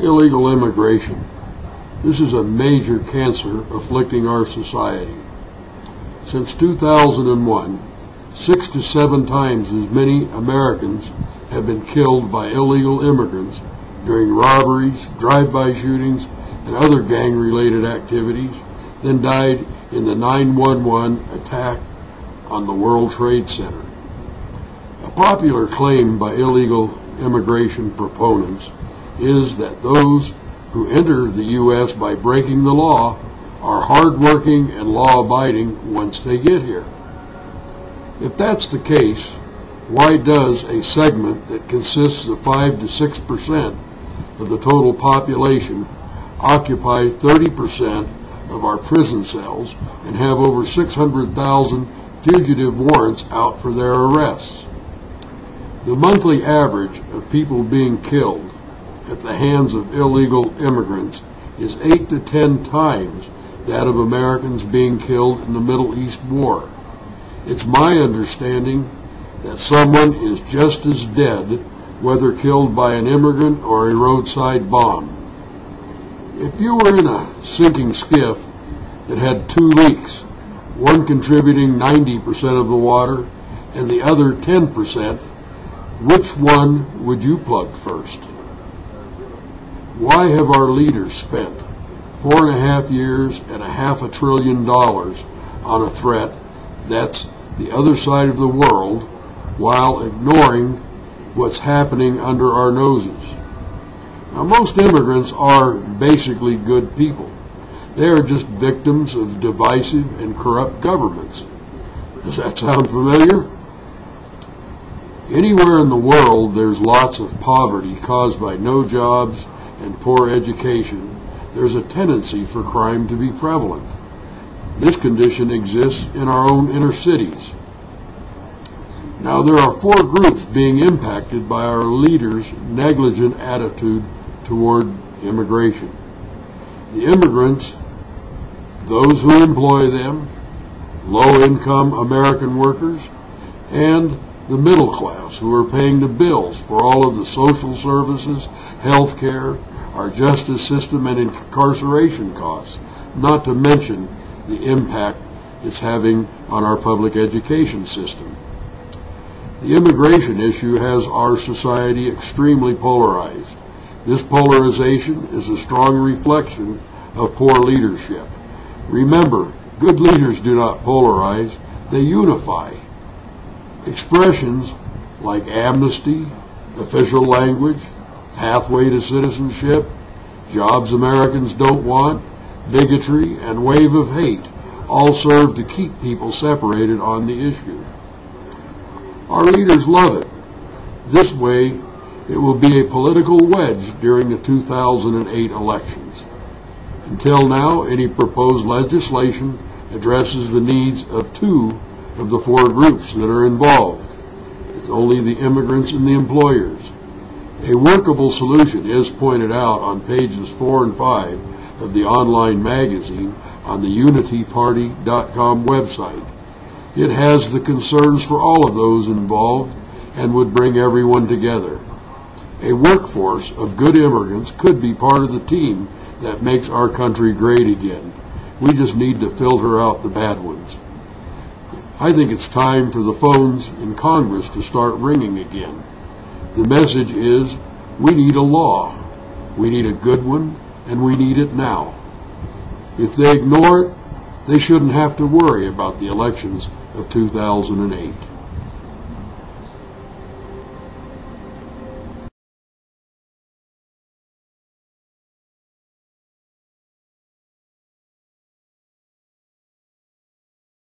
Illegal immigration. This is a major cancer afflicting our society. Since 2001, 6 to 7 times as many Americans have been killed by illegal immigrants during robberies, drive-by shootings, and other gang-related activities than died in the 9/11 attack on the World Trade Center. A popular claim by illegal immigration proponents is that those who enter the U.S. by breaking the law are hardworking and law-abiding once they get here. If that's the case, why does a segment that consists of 5 to 6% of the total population occupy 30% of our prison cells and have over 600,000 fugitive warrants out for their arrests? The monthly average of people being killed at the hands of illegal immigrants is 8 to 10 times that of Americans being killed in the Middle East War. It's my understanding that someone is just as dead whether killed by an immigrant or a roadside bomb. If you were in a sinking skiff that had 2 leaks, one contributing 90% of the water and the other 10%, which one would you plug first? Why have our leaders spent 4.5 years and $500 billion on a threat that's the other side of the world while ignoring what's happening under our noses? Now, most immigrants are basically good people. They are just victims of divisive and corrupt governments. Does that sound familiar? Anywhere in the world there's lots of poverty caused by no jobs and poor education, there's a tendency for crime to be prevalent. This condition exists in our own inner cities. Now, there are 4 groups being impacted by our leaders' negligent attitude toward immigration. The immigrants, those who employ them, low-income American workers, and the middle class who are paying the bills for all of the social services, health care, our justice system, and incarceration costs, not to mention the impact it's having on our public education system. The immigration issue has our society extremely polarized. This polarization is a strong reflection of poor leadership. Remember, good leaders do not polarize, they unify. Expressions like amnesty, official language, pathway to citizenship, jobs Americans don't want, bigotry, and wave of hate all serve to keep people separated on the issue. Our leaders love it. This way, it will be a political wedge during the 2008 elections. Until now, any proposed legislation addresses the needs of 2 of the 4 groups that are involved. It's only the immigrants and the employers. A workable solution is pointed out on pages 4 and 5 of the online magazine on the unityparty.com website. It has the concerns for all of those involved and would bring everyone together. A workforce of good immigrants could be part of the team that makes our country great again. We just need to filter out the bad ones. I think it's time for the phones in Congress to start ringing again. The message is, we need a law. We need a good one, and we need it now. If they ignore it, they shouldn't have to worry about the elections of 2008.